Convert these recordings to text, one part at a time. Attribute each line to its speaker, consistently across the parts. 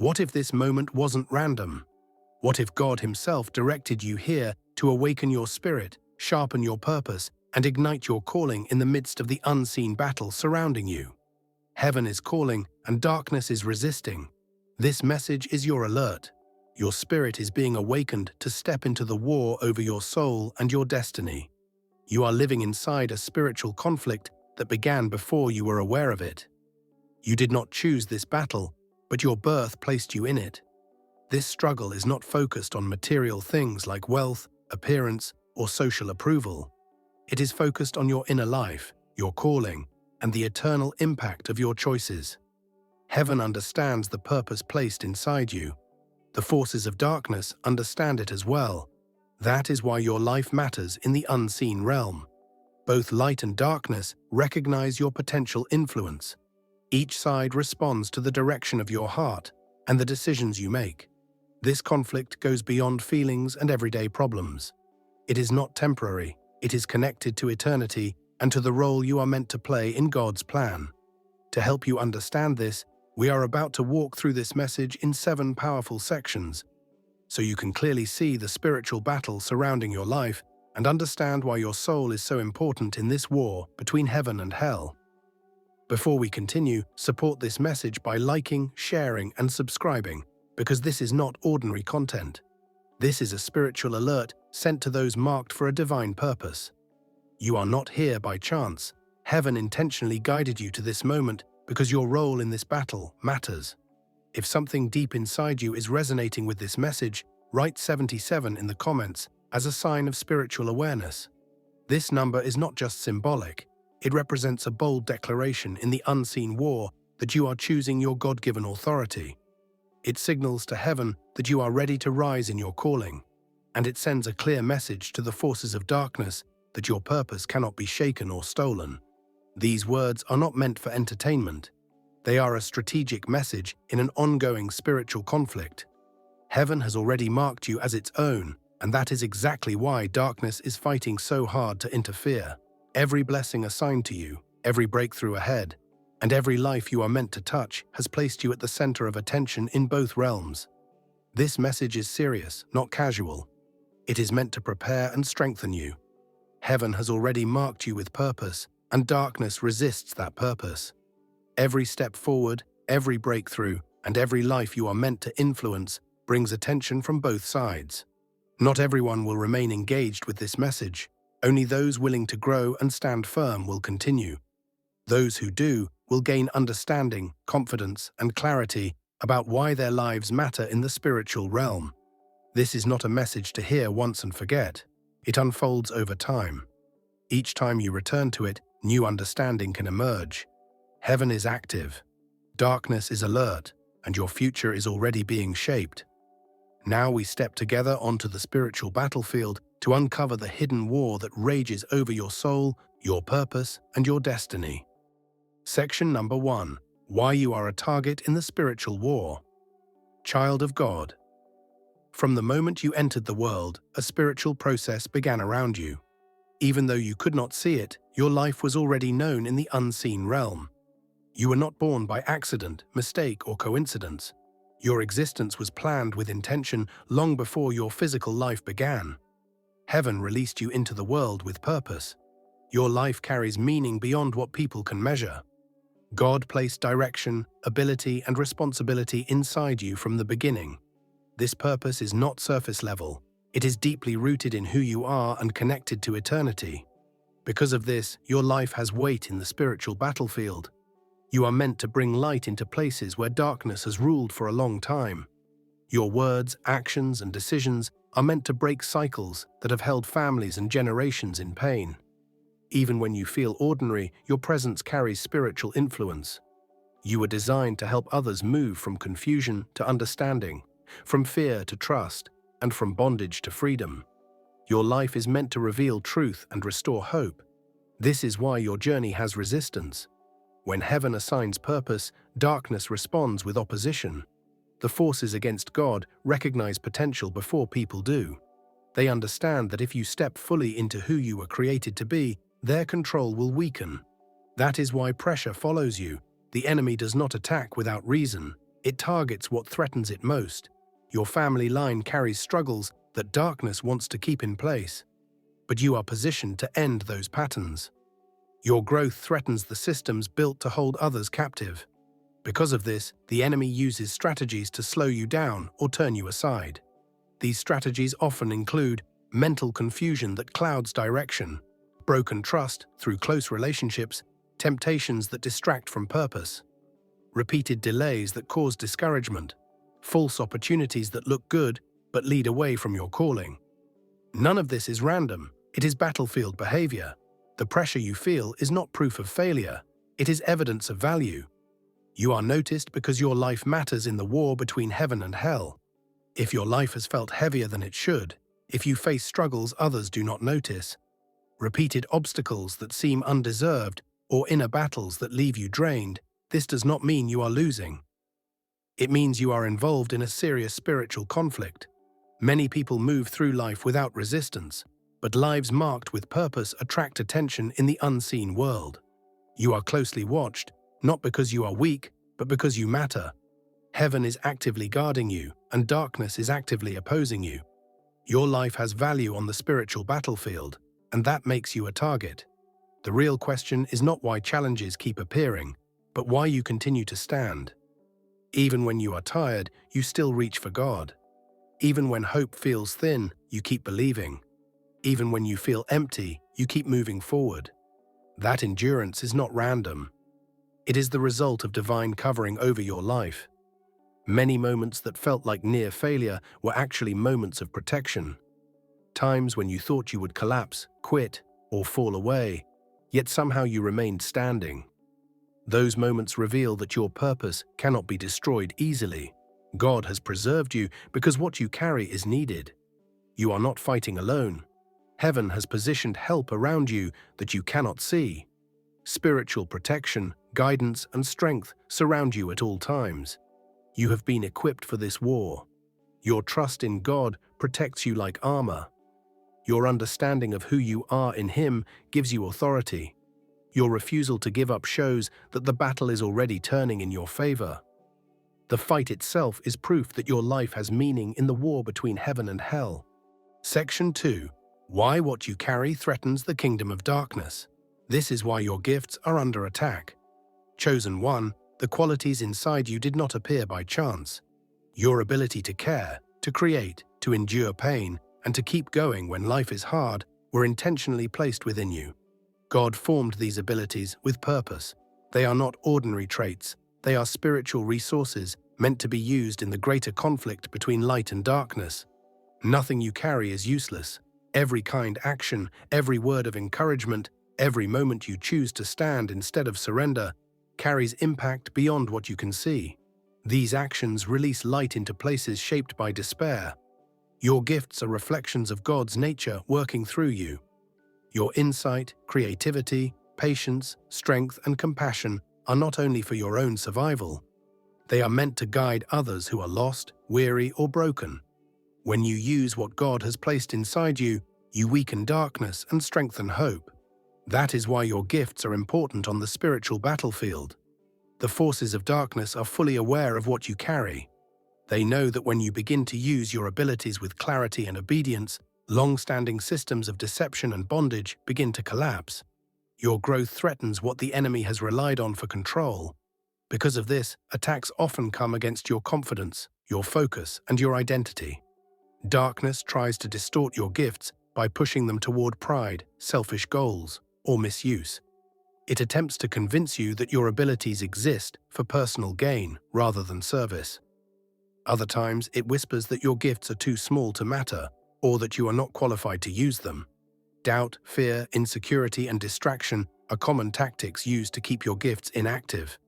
Speaker 1: What if this moment wasn't random? What if God Himself directed you here to awaken your spirit, sharpen your purpose, and ignite your calling in the midst of the unseen battle surrounding you? Heaven is calling and darkness is resisting. This message is your alert. Your spirit is being awakened to step into the war over your soul and your destiny. You are living inside a spiritual conflict that began before you were aware of it. You did not choose this battle, but your birth placed you in it. This struggle is not focused on material things like wealth, appearance, or social approval. It is focused on your inner life, your calling, and the eternal impact of your choices. Heaven understands the purpose placed inside you. The forces of darkness understand it as well. That is why your life matters in the unseen realm. Both light and darkness recognize your potential influence. Each side responds to the direction of your heart and the decisions you make. This conflict goes beyond feelings and everyday problems. It is not temporary, it is connected to eternity and to the role you are meant to play in God's plan. To help you understand this, we are about to walk through this message in 7 powerful sections, so you can clearly see the spiritual battle surrounding your life and understand why your soul is so important in this war between heaven and hell. Before we continue, support this message by liking, sharing, and subscribing, because this is not ordinary content. This is a spiritual alert sent to those marked for a divine purpose. You are not here by chance. Heaven intentionally guided you to this moment because your role in this battle matters. If something deep inside you is resonating with this message, write 77 in the comments as a sign of spiritual awareness. This number is not just symbolic. It represents a bold declaration in the unseen war that you are choosing your God-given authority. It signals to heaven that you are ready to rise in your calling, and it sends a clear message to the forces of darkness that your purpose cannot be shaken or stolen. These words are not meant for entertainment. They are a strategic message in an ongoing spiritual conflict. Heaven has already marked you as its own, and that is exactly why darkness is fighting so hard to interfere. Every blessing assigned to you, every breakthrough ahead, and every life you are meant to touch has placed you at the center of attention in both realms. This message is serious, not casual. It is meant to prepare and strengthen you. Heaven has already marked you with purpose, and darkness resists that purpose. Every step forward, every breakthrough, and every life you are meant to influence brings attention from both sides. Not everyone will remain engaged with this message. Only those willing to grow and stand firm will continue. Those who do will gain understanding, confidence, and clarity about why their lives matter in the spiritual realm. This is not a message to hear once and forget. It unfolds over time. Each time you return to it, new understanding can emerge. Heaven is active, darkness is alert, and your future is already being shaped. Now we step together onto the spiritual battlefield to uncover the hidden war that rages over your soul, your purpose, and your destiny. Section number 1. Why you are a target in the spiritual war. Child of God. From the moment you entered the world, a spiritual process began around you. Even though you could not see it, your life was already known in the unseen realm. You were not born by accident, mistake, or coincidence. Your existence was planned with intention long before your physical life began. Heaven released you into the world with purpose. Your life carries meaning beyond what people can measure. God placed direction, ability, and responsibility inside you from the beginning. This purpose is not surface level. It is deeply rooted in who you are and connected to eternity. Because of this, your life has weight in the spiritual battlefield. You are meant to bring light into places where darkness has ruled for a long time. Your words, actions, and decisions are meant to break cycles that have held families and generations in pain. Even when you feel ordinary, your presence carries spiritual influence. You were designed to help others move from confusion to understanding, from fear to trust, and from bondage to freedom. Your life is meant to reveal truth and restore hope. This is why your journey has resistance. When heaven assigns purpose, darkness responds with opposition. The forces against God recognize potential before people do. They understand that if you step fully into who you were created to be, their control will weaken. That is why pressure follows you. The enemy does not attack without reason. It targets what threatens it most. Your family line carries struggles that darkness wants to keep in place, but you are positioned to end those patterns. Your growth threatens the systems built to hold others captive. Because of this, the enemy uses strategies to slow you down or turn you aside. These strategies often include mental confusion that clouds direction, broken trust through close relationships, temptations that distract from purpose, repeated delays that cause discouragement, false opportunities that look good but lead away from your calling. None of this is random. It is battlefield behavior. The pressure you feel is not proof of failure. It is evidence of value. You are noticed because your life matters in the war between heaven and hell. If your life has felt heavier than it should, if you face struggles others do not notice, repeated obstacles that seem undeserved, or inner battles that leave you drained, this does not mean you are losing. It means you are involved in a serious spiritual conflict. Many people move through life without resistance, but lives marked with purpose attract attention in the unseen world. You are closely watched, not because you are weak, but because you matter. Heaven is actively guarding you, and darkness is actively opposing you. Your life has value on the spiritual battlefield, and that makes you a target. The real question is not why challenges keep appearing, but why you continue to stand. Even when you are tired, you still reach for God. Even when hope feels thin, you keep believing. Even when you feel empty, you keep moving forward. That endurance is not random. It is the result of divine covering over your life. Many moments that felt like near failure were actually moments of protection. Times when you thought you would collapse, quit, or fall away, yet somehow you remained standing. Those moments reveal that your purpose cannot be destroyed easily. God has preserved you because what you carry is needed. You are not fighting alone. Heaven has positioned help around you that you cannot see. Spiritual protection, guidance, and strength surround you at all times. You have been equipped for this war. Your trust in God protects you like armor. Your understanding of who you are in Him gives you authority. Your refusal to give up shows that the battle is already turning in your favor. The fight itself is proof that your life has meaning in the war between heaven and hell. Section 2. Why what you carry threatens the kingdom of darkness. This is why your gifts are under attack. Chosen one, the qualities inside you did not appear by chance. Your ability to care, to create, to endure pain, and to keep going when life is hard were intentionally placed within you. God formed these abilities with purpose. They are not ordinary traits. They are spiritual resources meant to be used in the greater conflict between light and darkness. Nothing you carry is useless. Every kind action, every word of encouragement, every moment you choose to stand instead of surrender, carries impact beyond what you can see. These actions release light into places shaped by despair. Your gifts are reflections of God's nature working through you. Your insight, creativity, patience, strength, and compassion are not only for your own survival. They are meant to guide others who are lost, weary, or broken. When you use what God has placed inside you, you weaken darkness and strengthen hope. That is why your gifts are important on the spiritual battlefield. The forces of darkness are fully aware of what you carry. They know that when you begin to use your abilities with clarity and obedience, long-standing systems of deception and bondage begin to collapse. Your growth threatens what the enemy has relied on for control. Because of this, attacks often come against your confidence, your focus, and your identity. Darkness tries to distort your gifts by pushing them toward pride, selfish goals, or misuse. It attempts to convince you that your abilities exist for personal gain rather than service. Other times, it whispers that your gifts are too small to matter, or that you are not qualified to use them. Doubt, fear, insecurity, and distraction are common tactics used to keep your gifts inactive.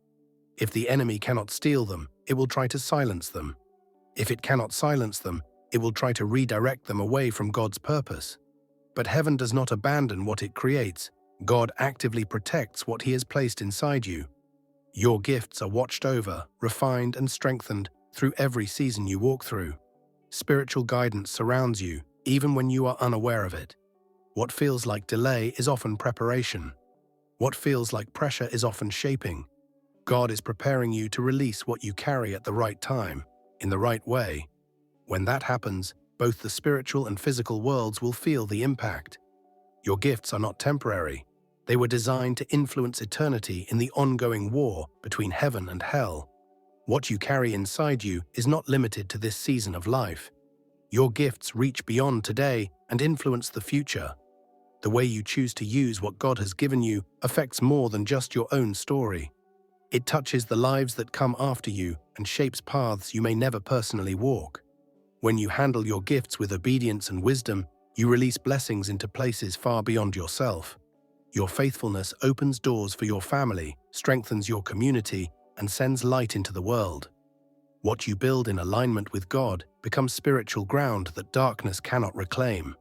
Speaker 1: If the enemy cannot steal them, it will try to silence them. If it cannot silence them, it will try to redirect them away from God's purpose. But heaven does not abandon what it creates. God actively protects what He has placed inside you. Your gifts are watched over, refined, and strengthened through every season you walk through. Spiritual guidance surrounds you, even when you are unaware of it. What feels like delay is often preparation. What feels like pressure is often shaping. God is preparing you to release what you carry at the right time, in the right way. When that happens, both the spiritual and physical worlds will feel the impact. Your gifts are not temporary. They were designed to influence eternity in the ongoing war between heaven and hell. What you carry inside you is not limited to this season of life. Your gifts reach beyond today and influence the future. The way you choose to use what God has given you affects more than just your own story. It touches the lives that come after you and shapes paths you may never personally walk. When you handle your gifts with obedience and wisdom, you release blessings into places far beyond yourself. Your faithfulness opens doors for your family, strengthens your community, and sends light into the world. What you build in alignment with God becomes spiritual ground that darkness cannot reclaim.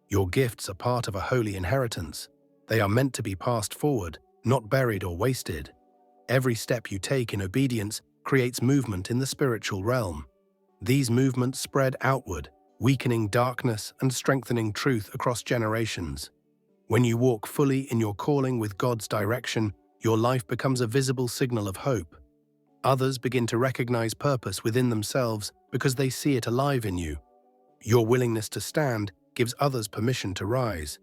Speaker 1: Your gifts are part of a holy inheritance. They are meant to be passed forward, not buried or wasted. Every step you take in obedience creates movement in the spiritual realm. These movements spread outward, weakening darkness and strengthening truth across generations. When you walk fully in your calling with God's direction, your life becomes a visible signal of hope. Others begin to recognize purpose within themselves because they see it alive in you. Your willingness to stand gives others permission to rise.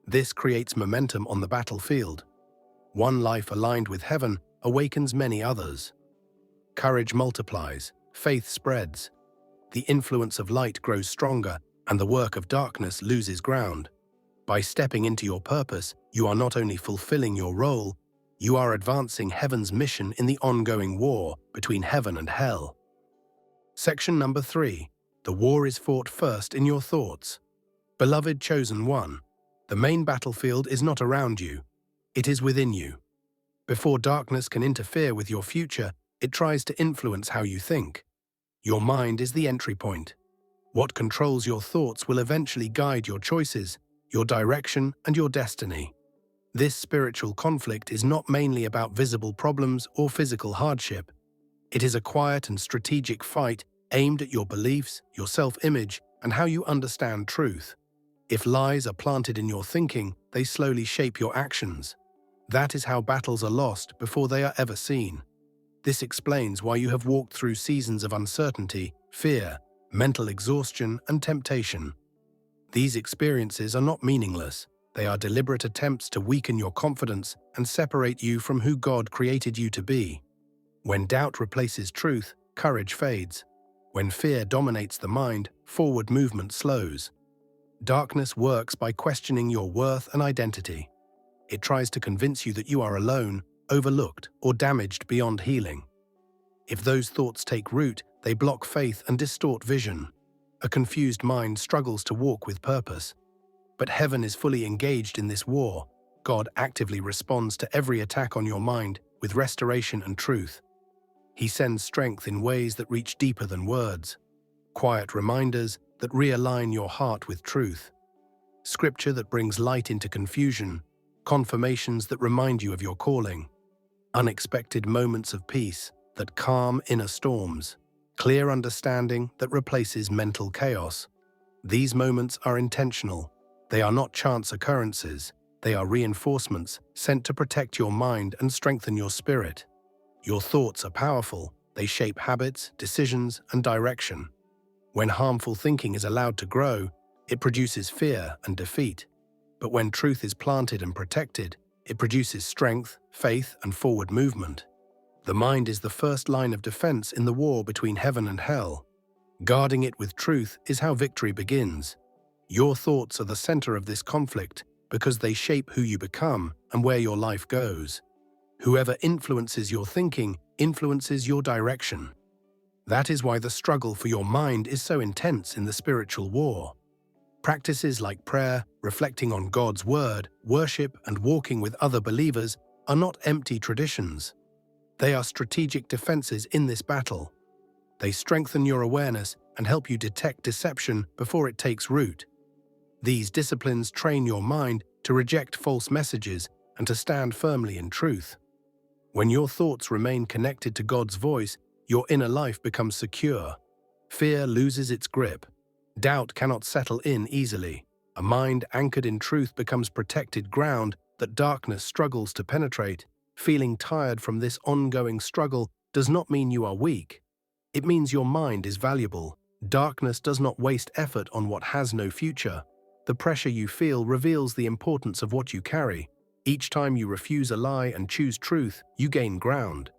Speaker 1: This creates momentum on the battlefield. One life aligned with heaven awakens many others. Courage multiplies, faith spreads. The influence of light grows stronger, and the work of darkness loses ground. By stepping into your purpose, you are not only fulfilling your role, you are advancing heaven's mission in the ongoing war between heaven and hell. Section number 3. The war is fought first in your thoughts. Beloved chosen one, the main battlefield is not around you, it is within you. Before darkness can interfere with your future, it tries to influence how you think. Your mind is the entry point. What controls your thoughts will eventually guide your choices, your direction, and your destiny. This spiritual conflict is not mainly about visible problems or physical hardship. It is a quiet and strategic fight aimed at your beliefs, your self-image, and how you understand truth. If lies are planted in your thinking, they slowly shape your actions. That is how battles are lost before they are ever seen. This explains why you have walked through seasons of uncertainty, fear, mental exhaustion, and temptation. These experiences are not meaningless. They are deliberate attempts to weaken your confidence and separate you from who God created you to be. When doubt replaces truth, courage fades. When fear dominates the mind, forward movement slows. Darkness works by questioning your worth and identity. It tries to convince you that you are alone, overlooked, or damaged beyond healing. If those thoughts take root, they block faith and distort vision. A confused mind struggles to walk with purpose. But heaven is fully engaged in this war. God actively responds to every attack on your mind with restoration and truth. He sends strength in ways that reach deeper than words. Quiet reminders that realign your heart with truth. Scripture that brings light into confusion. Confirmations that remind you of your calling. Unexpected moments of peace that calm inner storms. Clear understanding that replaces mental chaos. These moments are intentional. They are not chance occurrences. They are reinforcements sent to protect your mind and strengthen your spirit. Your thoughts are powerful. They shape habits, decisions, and direction. When harmful thinking is allowed to grow, it produces fear and defeat. But when truth is planted and protected, it produces strength, faith, and forward movement. The mind is the first line of defense in the war between heaven and hell. Guarding it with truth is how victory begins. Your thoughts are the center of this conflict because they shape who you become and where your life goes. Whoever influences your thinking influences your direction. That is why the struggle for your mind is so intense in the spiritual war. Practices like prayer, reflecting on God's word, worship, and walking with other believers are not empty traditions. They are strategic defenses in this battle. They strengthen your awareness and help you detect deception before it takes root. These disciplines train your mind to reject false messages and to stand firmly in truth. When your thoughts remain connected to God's voice, your inner life becomes secure. Fear loses its grip. Doubt cannot settle in easily. A mind anchored in truth becomes protected ground that darkness struggles to penetrate. Feeling tired from this ongoing struggle does not mean you are weak. It means your mind is valuable. Darkness does not waste effort on what has no future. The pressure you feel reveals the importance of what you carry. Each time you refuse a lie and choose truth, you gain ground.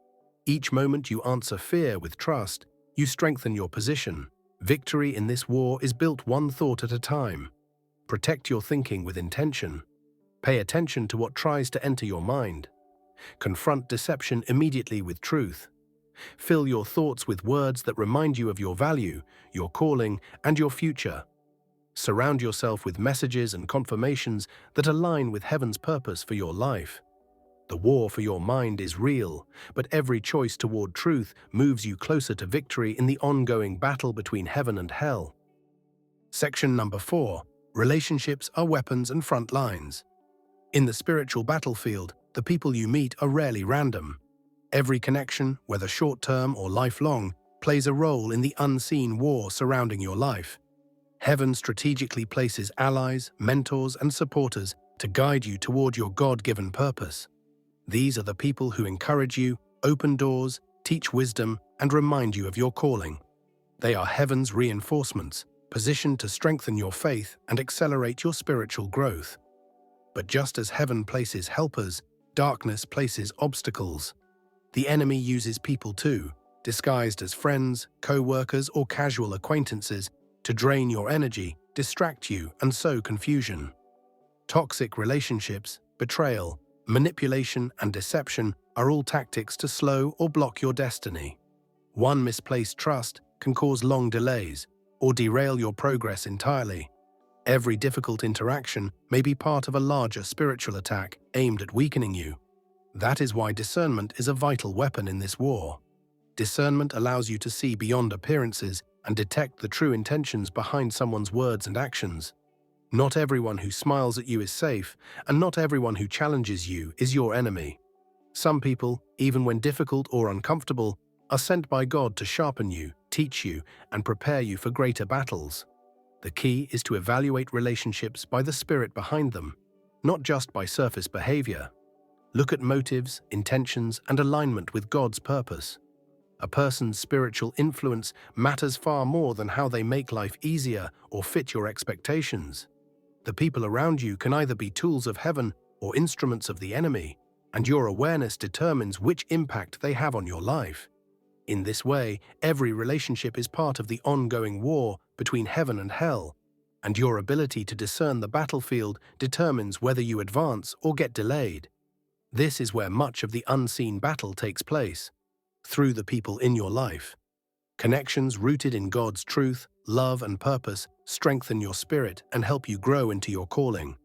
Speaker 1: Each moment you answer fear with trust, you strengthen your position. Victory in this war is built one thought at a time. Protect your thinking with intention. Pay attention to what tries to enter your mind. Confront deception immediately with truth. Fill your thoughts with words that remind you of your value, your calling, and your future. Surround yourself with messages and confirmations that align with heaven's purpose for your life. The war for your mind is real, but every choice toward truth moves you closer to victory in the ongoing battle between heaven and hell. Section number 4. Relationships are weapons and front lines. In the spiritual battlefield, the people you meet are rarely random. Every connection, whether short-term or lifelong, plays a role in the unseen war surrounding your life. Heaven strategically places allies, mentors, and supporters to guide you toward your God-given purpose. These are the people who encourage you, open doors, teach wisdom, and remind you of your calling. They are heaven's reinforcements, positioned to strengthen your faith and accelerate your spiritual growth. But just as heaven places helpers, darkness places obstacles. The enemy uses people too, disguised as friends, co-workers, or casual acquaintances, to drain your energy, distract you, and sow confusion. Toxic relationships, betrayal, manipulation, and deception are all tactics to slow or block your destiny. One misplaced trust can cause long delays or derail your progress entirely. Every difficult interaction may be part of a larger spiritual attack aimed at weakening you. That is why discernment is a vital weapon in this war. Discernment allows you to see beyond appearances and detect the true intentions behind someone's words and actions. Not everyone who smiles at you is safe, and not everyone who challenges you is your enemy. Some people, even when difficult or uncomfortable, are sent by God to sharpen you, teach you, and prepare you for greater battles. The key is to evaluate relationships by the spirit behind them, not just by surface behavior. Look at motives, intentions, and alignment with God's purpose. A person's spiritual influence matters far more than how they make life easier or fit your expectations. The people around you can either be tools of heaven or instruments of the enemy, and your awareness determines which impact they have on your life. In this way, every relationship is part of the ongoing war between heaven and hell, and your ability to discern the battlefield determines whether you advance or get delayed. This is where much of the unseen battle takes place, through the people in your life. Connections rooted in God's truth, love, and purpose strengthen your spirit and help you grow into your calling.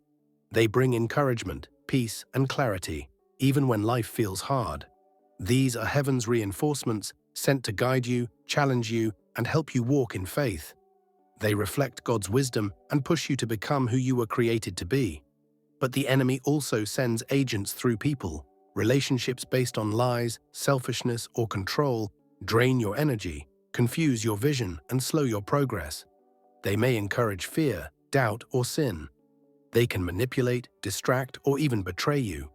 Speaker 1: They bring encouragement, peace, and clarity, even when life feels hard. These are heaven's reinforcements sent to guide you, challenge you, and help you walk in faith. They reflect God's wisdom and push you to become who you were created to be. But the enemy also sends agents through people. Relationships based on lies, selfishness, or control drain your energy, confuse your vision, and slow your progress. They may encourage fear, doubt, or sin. They can manipulate, distract, or even betray you.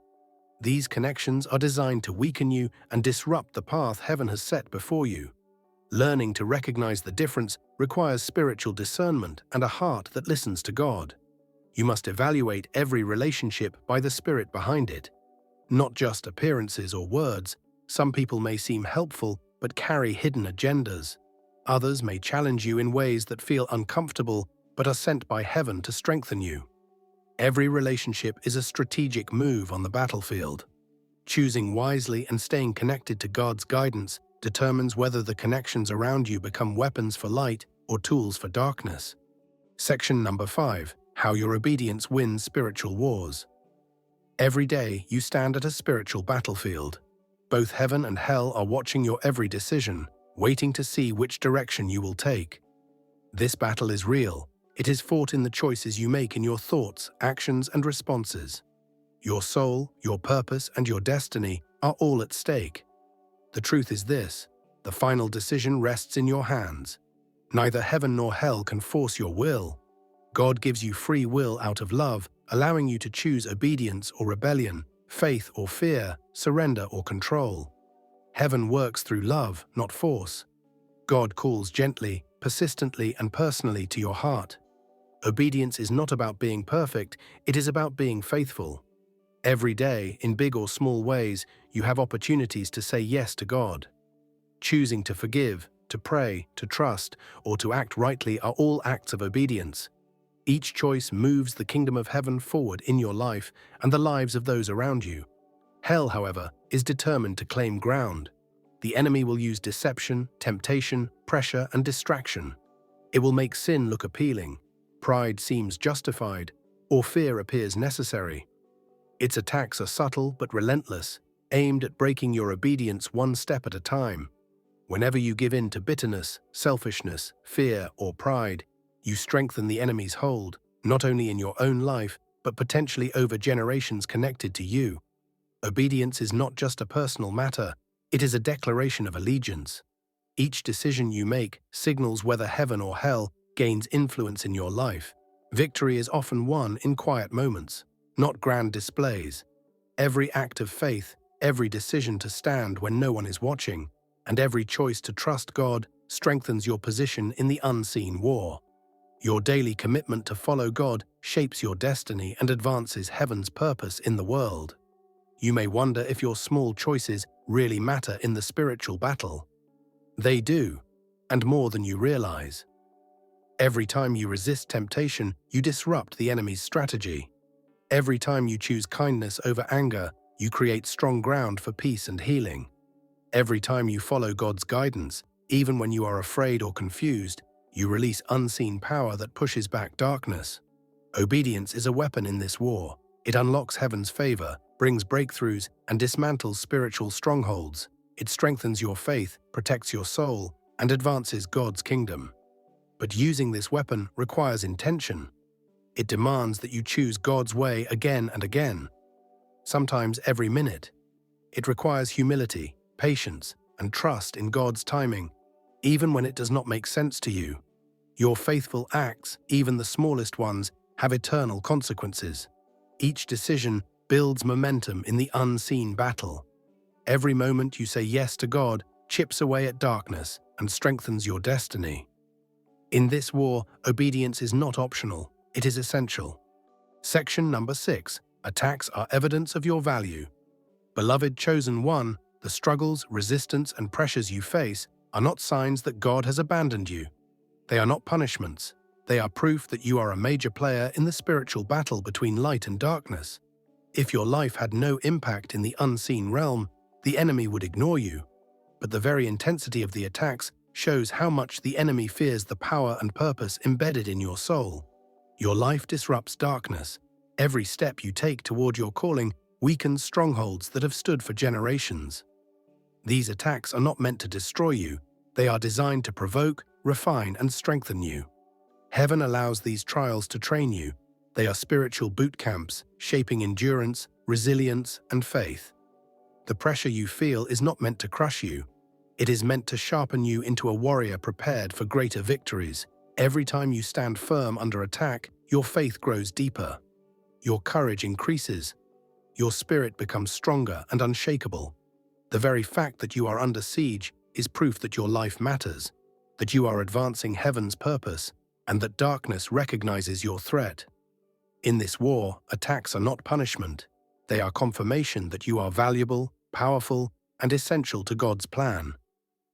Speaker 1: These connections are designed to weaken you and disrupt the path heaven has set before you. Learning to recognize the difference requires spiritual discernment and a heart that listens to God. You must evaluate every relationship by the spirit behind it. Not just appearances or words. Some people may seem helpful but carry hidden agendas. Others may challenge you in ways that feel uncomfortable but are sent by heaven to strengthen you. Every relationship is a strategic move on the battlefield. Choosing wisely and staying connected to God's guidance determines whether the connections around you become weapons for light or tools for darkness. Section number 5. How your obedience wins spiritual wars. Every day you stand at a spiritual battlefield. Both heaven and hell are watching your every decision, waiting to see which direction you will take. This battle is real. It is fought in the choices you make in your thoughts, actions, and responses. Your soul, your purpose, and your destiny are all at stake. The truth is this: the final decision rests in your hands. Neither heaven nor hell can force your will. God gives you free will out of love, allowing you to choose obedience or rebellion, faith or fear, surrender, or control. Heaven works through love, not force. God calls gently, persistently, and personally to your heart. Obedience is not about being perfect, it is about being faithful. Every day, in big or small ways, you have opportunities to say yes to God. Choosing to forgive, to pray, to trust, or to act rightly are all acts of obedience. Each choice moves the kingdom of heaven forward in your life and the lives of those around you. Hell, however, is determined to claim ground. The enemy will use deception, temptation, pressure, and distraction. It will make sin look appealing, pride seems justified, or fear appears necessary. Its attacks are subtle but relentless, aimed at breaking your obedience one step at a time. Whenever you give in to bitterness, selfishness, fear, or pride, you strengthen the enemy's hold, not only in your own life, but potentially over generations connected to you. Obedience is not just a personal matter, it is a declaration of allegiance. Each decision you make signals whether heaven or hell gains influence in your life. Victory is often won in quiet moments, not grand displays. Every act of faith, every decision to stand when no one is watching, and every choice to trust God strengthens your position in the unseen war. Your daily commitment to follow God shapes your destiny and advances heaven's purpose in the world. You may wonder if your small choices really matter in the spiritual battle. They do, and more than you realize. Every time you resist temptation, you disrupt the enemy's strategy. Every time you choose kindness over anger, you create strong ground for peace and healing. Every time you follow God's guidance, even when you are afraid or confused, you release unseen power that pushes back darkness. Obedience is a weapon in this war. It unlocks heaven's favor, brings breakthroughs, and dismantles spiritual strongholds. It strengthens your faith, protects your soul, and advances God's kingdom. But using this weapon requires intention. It demands that you choose God's way again and again, sometimes every minute. It requires humility, patience, and trust in God's timing, even when it does not make sense to you. Your faithful acts, even the smallest ones, have eternal consequences. Each decision builds momentum in the unseen battle. Every moment you say yes to God chips away at darkness and strengthens your destiny. In this war, obedience is not optional, it is essential. Section number 6. Attacks are evidence of your value. Beloved chosen one, the struggles, resistance, and pressures you face are not signs that God has abandoned you. They are not punishments. They are proof that you are a major player in the spiritual battle between light and darkness. If your life had no impact in the unseen realm, the enemy would ignore you. But the very intensity of the attacks shows how much the enemy fears the power and purpose embedded in your soul. Your life disrupts darkness. Every step you take toward your calling weakens strongholds that have stood for generations. These attacks are not meant to destroy you. They are designed to provoke, refine, and strengthen you. Heaven allows these trials to train you. They are spiritual boot camps, shaping endurance, resilience, and faith. The pressure you feel is not meant to crush you. It is meant to sharpen you into a warrior prepared for greater victories. Every time you stand firm under attack, your faith grows deeper. Your courage increases. Your spirit becomes stronger and unshakable. The very fact that you are under siege is proof that your life matters, that you are advancing heaven's purpose, and that darkness recognizes your threat. In this war, attacks are not punishment. They are confirmation that you are valuable, powerful, and essential to God's plan.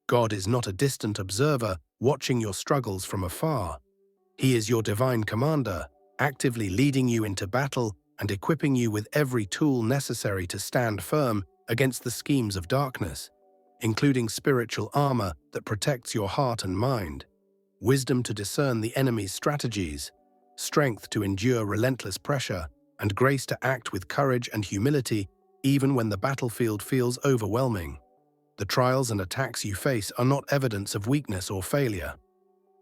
Speaker 1: God is not a distant observer watching your struggles from afar. He is your divine commander, actively leading you into battle and equipping you with every tool necessary to stand firm against the schemes of darkness, including spiritual armor that protects your heart and mind, wisdom to discern the enemy's strategies, strength to endure relentless pressure, and grace to act with courage and humility even when the battlefield feels overwhelming. The trials and attacks you face are not evidence of weakness or failure.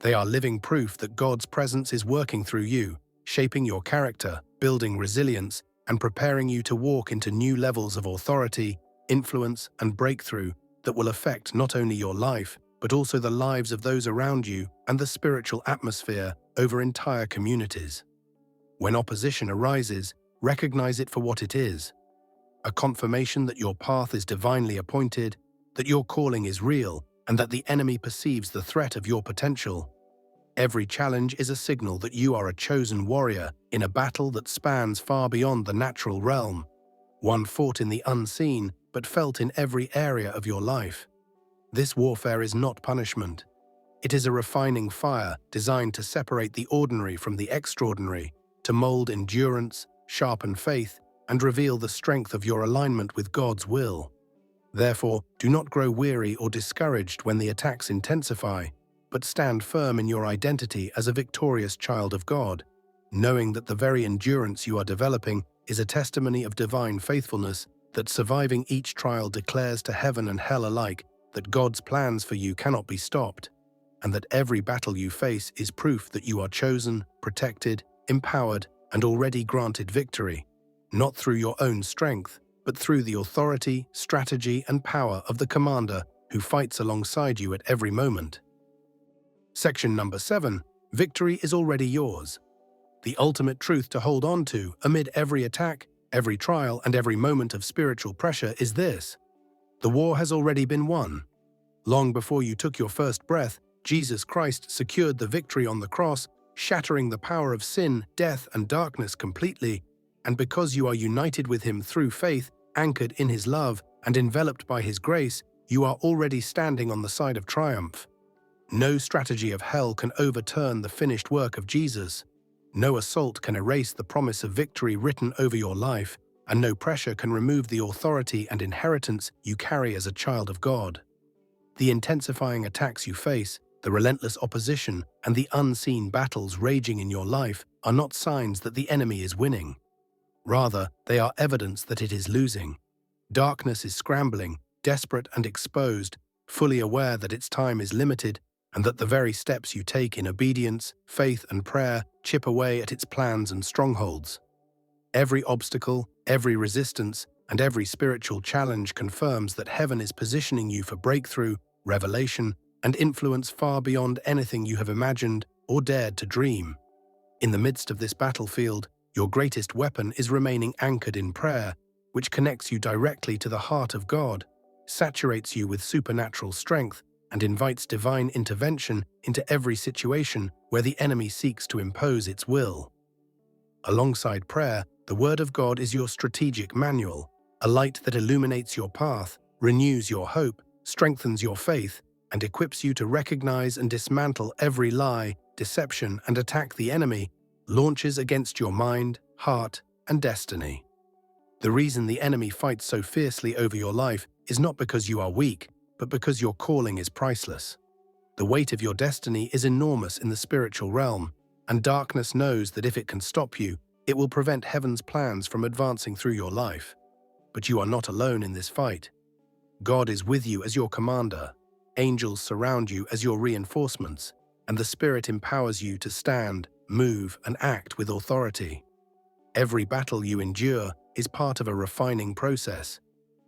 Speaker 1: They are living proof that God's presence is working through you, shaping your character, building resilience, and preparing you to walk into new levels of authority, influence, and breakthrough that will affect not only your life, but also the lives of those around you and the spiritual atmosphere over entire communities. When opposition arises, recognize it for what it is: a confirmation that your path is divinely appointed, that your calling is real, and that the enemy perceives the threat of your potential. Every challenge is a signal that you are a chosen warrior in a battle that spans far beyond the natural realm, one fought in the unseen but felt in every area of your life. This warfare is not punishment. It is a refining fire designed to separate the ordinary from the extraordinary, to mold endurance, sharpen faith, and reveal the strength of your alignment with God's will. Therefore, do not grow weary or discouraged when the attacks intensify, but stand firm in your identity as a victorious child of God, knowing that the very endurance you are developing is a testimony of divine faithfulness, that surviving each trial declares to heaven and hell alike that God's plans for you cannot be stopped, and that every battle you face is proof that you are chosen, protected, empowered, and already granted victory, not through your own strength, but through the authority, strategy, and power of the commander who fights alongside you at every moment. Section number 7. Victory is already yours. The ultimate truth to hold on to amid every attack, every trial, and every moment of spiritual pressure is this: the war has already been won. Long before you took your first breath, Jesus Christ secured the victory on the cross, shattering the power of sin, death, and darkness completely, and because you are united with Him through faith, anchored in His love, and enveloped by His grace, you are already standing on the side of triumph. No strategy of hell can overturn the finished work of Jesus. No assault can erase the promise of victory written over your life, and no pressure can remove the authority and inheritance you carry as a child of God. The intensifying attacks you face, the relentless opposition, and the unseen battles raging in your life are not signs that the enemy is winning. Rather, they are evidence that it is losing. Darkness is scrambling, desperate and exposed, fully aware that its time is limited, and that the very steps you take in obedience, faith, and prayer chip away at its plans and strongholds. Every obstacle, every resistance, and every spiritual challenge confirms that heaven is positioning you for breakthrough, revelation, and influence far beyond anything you have imagined or dared to dream. In the midst of this battlefield, your greatest weapon is remaining anchored in prayer, which connects you directly to the heart of God, saturates you with supernatural strength, and invites divine intervention into every situation where the enemy seeks to impose its will. Alongside prayer, the Word of God is your strategic manual, a light that illuminates your path, renews your hope, strengthens your faith, and equips you to recognize and dismantle every lie, deception, and attack the enemy launches against your mind, heart, and destiny. The reason the enemy fights so fiercely over your life is not because you are weak, but because your calling is priceless. The weight of your destiny is enormous in the spiritual realm, and darkness knows that if it can stop you, it will prevent heaven's plans from advancing through your life. But you are not alone in this fight. God is with you as your commander, angels surround you as your reinforcements, and the Spirit empowers you to stand, move, and act with authority. Every battle you endure is part of a refining process,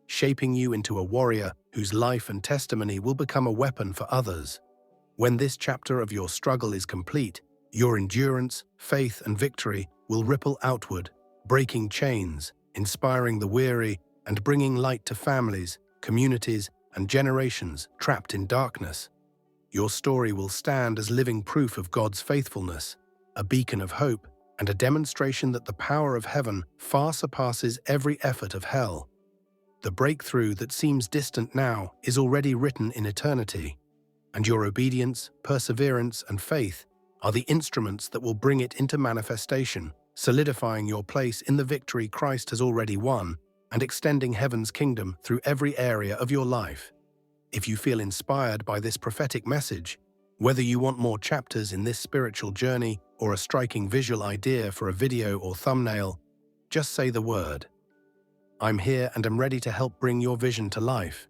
Speaker 1: shaping you into a warrior whose life and testimony will become a weapon for others. When this chapter of your struggle is complete, your endurance, faith, and victory will ripple outward, breaking chains, inspiring the weary, and bringing light to families, communities, and generations trapped in darkness. Your story will stand as living proof of God's faithfulness, a beacon of hope, and a demonstration that the power of heaven far surpasses every effort of hell. The breakthrough that seems distant now is already written in eternity, and your obedience, perseverance, and faith are the instruments that will bring it into manifestation, solidifying your place in the victory Christ has already won and extending heaven's kingdom through every area of your life. If you feel inspired by this prophetic message, whether you want more chapters in this spiritual journey or a striking visual idea for a video or thumbnail, just say the word. I'm here and am ready to help bring your vision to life.